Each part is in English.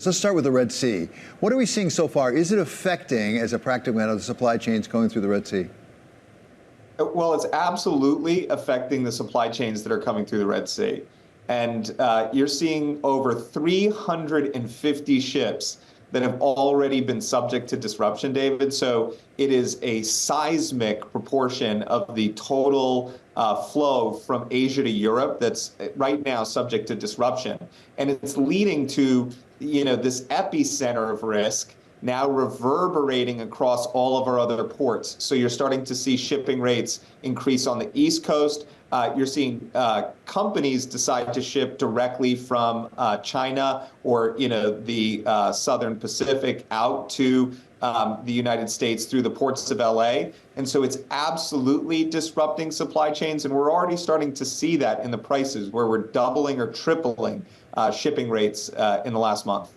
Let's start with the Red Sea. What are we seeing so far? Is it affecting, as a practical matter, the supply chains going through the Red Sea? Well, it's absolutely affecting the supply chains that are coming through the Red Sea. And you're seeing over 350 ships that have already been subject to disruption, David. So it is a seismic proportion of the total flow from Asia to Europe that's right now subject to disruption. And it's leading to, this epicenter of risk now reverberating across all of our other ports. So you're starting to see shipping rates increase on the East Coast. You're seeing companies decide to ship directly from China or the Southern Pacific out to the United States through the ports of LA. And so it's absolutely disrupting supply chains. And we're already starting to see that in the prices where we're doubling or tripling shipping rates in the last month.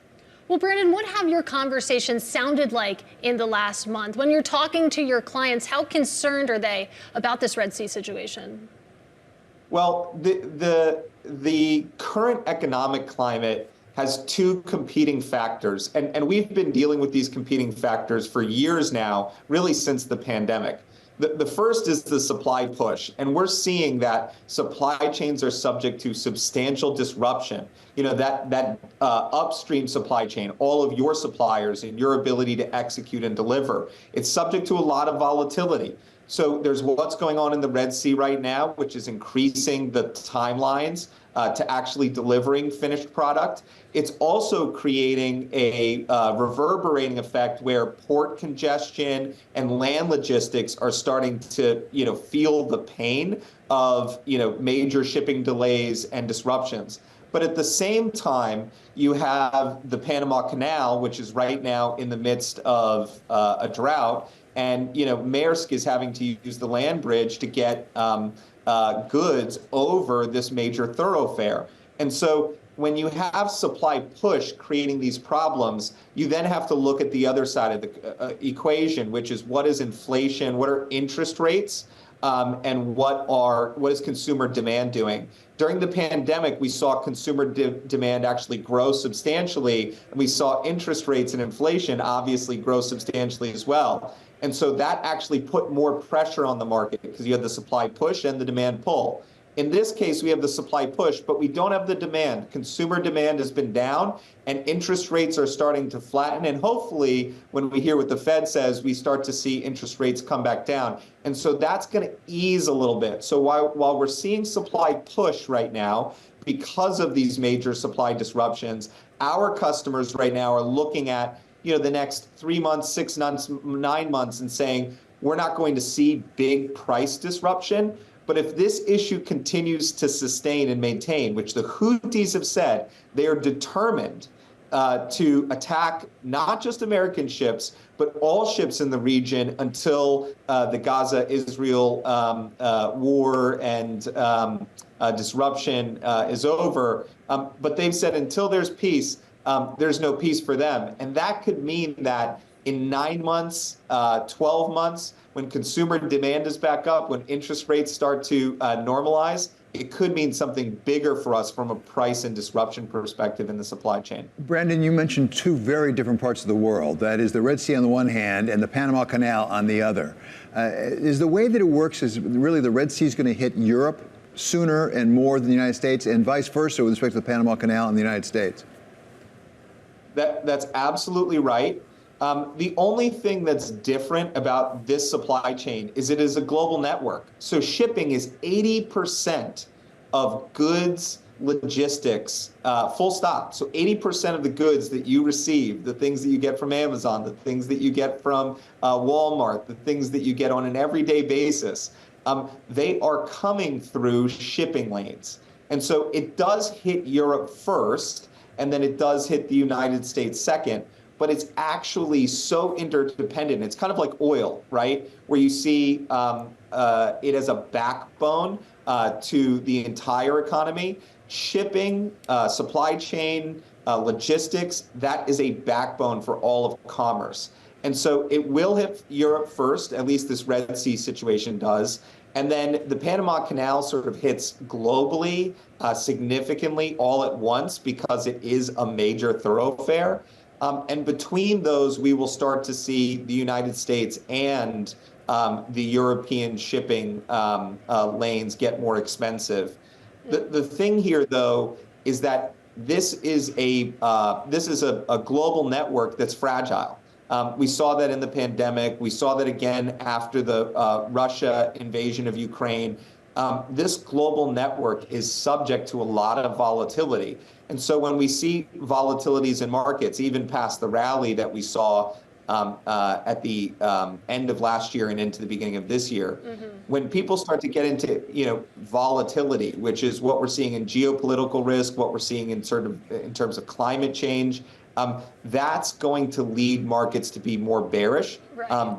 Well, Brandon, what have your conversations sounded like in the last month? When you're talking to your clients, how concerned are they about this Red Sea situation? Well, the current economic climate has two competing factors, and we've been dealing with these competing factors for years now, really since the pandemic. The first is the supply push, and we're seeing that supply chains are subject to substantial disruption. That upstream supply chain, all of your suppliers and your ability to execute and deliver, it's subject to a lot of volatility. So there's what's going on in the Red Sea right now, which is increasing the timelines to actually delivering finished product. It's also creating a reverberating effect where port congestion and land logistics are starting to, feel the pain of, major shipping delays and disruptions. But at the same time, you have the Panama Canal, which is right now in the midst of a drought. And, Maersk is having to use the land bridge to get goods over this major thoroughfare. And so when you have supply push creating these problems, you then have to look at the other side of the equation, which is what is inflation, what are interest rates, and what is consumer demand doing. During the pandemic, we saw consumer demand actually grow substantially, and we saw interest rates and inflation obviously grow substantially as well. And so that actually put more pressure on the market because you had the supply push and the demand pull. In this case, we have the supply push, but we don't have the demand. Consumer demand has been down, and interest rates are starting to flatten. And hopefully, when we hear what the Fed says, we start to see interest rates come back down. And so that's going to ease a little bit. So while we're seeing supply push right now, because of these major supply disruptions, our customers right now are looking at the next 3 months, 6 months, 9 months and saying, we're not going to see big price disruption. But if this issue continues to sustain and maintain, which the Houthis have said, they are determined to attack not just American ships, but all ships in the region until the Gaza-Israel war and disruption is over. But they've said until there's peace, there's no peace for them. And that could mean that in 9 months, 12 months, when consumer demand is back up, when interest rates start to normalize, it could mean something bigger for us from a price and disruption perspective in the supply chain. Brandon, you mentioned two very different parts of the world. That is the Red Sea on the one hand and the Panama Canal on the other. Is the way that it works is really the Red Sea is going to hit Europe sooner and more than the United States, and vice versa with respect to the Panama Canal and the United States? That's absolutely right. The only thing that's different about this supply chain is it is a global network. So shipping is 80% of goods logistics, full stop. So 80% of the goods that you receive, the things that you get from Amazon, the things that you get from Walmart, the things that you get on an everyday basis, they are coming through shipping lanes. And so it does hit Europe first, and then it does hit the United States second. But it's actually so interdependent. It's kind of like oil, right? Where you see it as a backbone to the entire economy. Shipping, supply chain, logistics, that is a backbone for all of commerce. And so it will hit Europe first, at least this Red Sea situation does. And then the Panama Canal sort of hits globally significantly all at once because it is a major thoroughfare. And between those, we will start to see the United States and the European shipping lanes get more expensive. The thing here, though, is that this is a global network that's fragile. We saw that in the pandemic. We saw that again after the Russia invasion of Ukraine. This global network is subject to a lot of volatility. And so when we see volatilities in markets, even past the rally that we saw at the end of last year and into the beginning of this year, when people start to get into volatility, which is what we're seeing in geopolitical risk, what we're seeing in terms of climate change, that's going to lead markets to be more bearish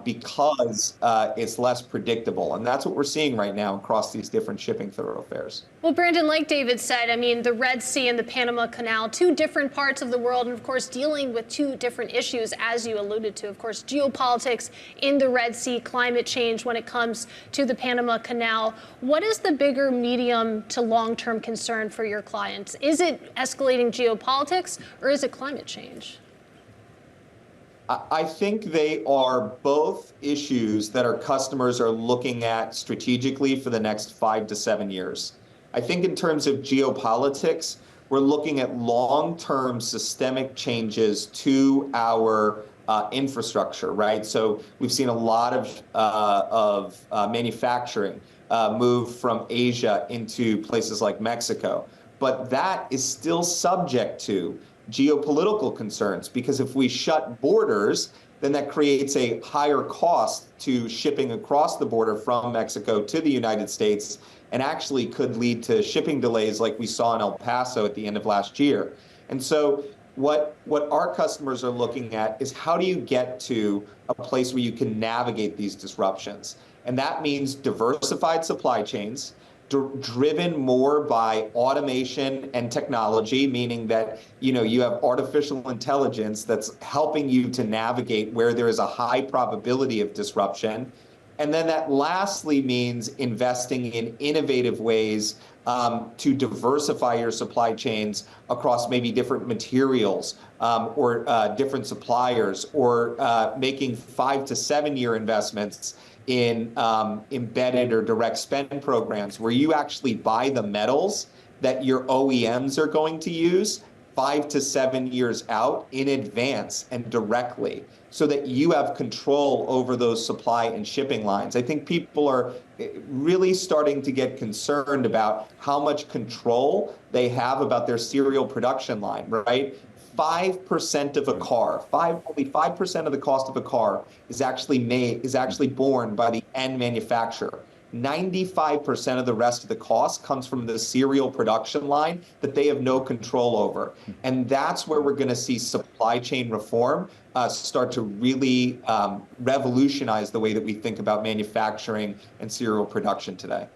because it's less predictable. And that's what we're seeing right now across these different shipping thoroughfares. Well, Brandon, like David said, I mean, the Red Sea and the Panama Canal, two different parts of the world, and of course, dealing with two different issues, as you alluded to. Of course, geopolitics in the Red Sea, climate change when it comes to the Panama Canal. What is the bigger medium to long-term concern for your clients? Is it escalating geopolitics or is it climate change? I think they are both issues that our customers are looking at strategically for the next 5 to 7 years. I think in terms of geopolitics, we're looking at long-term systemic changes to our infrastructure, right? So we've seen a lot of manufacturing move from Asia into places like Mexico, but that is still subject to geopolitical concerns, because if we shut borders, then that creates a higher cost to shipping across the border from Mexico to the United States, and actually could lead to shipping delays like we saw in El Paso at the end of last year. And so what our customers are looking at is, how do you get to a place where you can navigate these disruptions? And that means diversified supply chains, driven more by automation and technology, meaning that you have artificial intelligence that's helping you to navigate where there is a high probability of disruption. And then that lastly means investing in innovative ways to diversify your supply chains across maybe different materials or different suppliers, or making 5 to 7 year investments in embedded or direct spend programs where you actually buy the metals that your OEMs are going to use 5 to 7 years out in advance and directly, so that you have control over those supply and shipping lines. I think people are really starting to get concerned about how much control they have about their serial production line, right? 5% of a car, only 5% of the cost of a car is actually borne by the end manufacturer. 95% of the rest of the cost comes from the serial production line that they have no control over. And that's where we're going to see supply chain reform start to really revolutionize the way that we think about manufacturing and serial production today.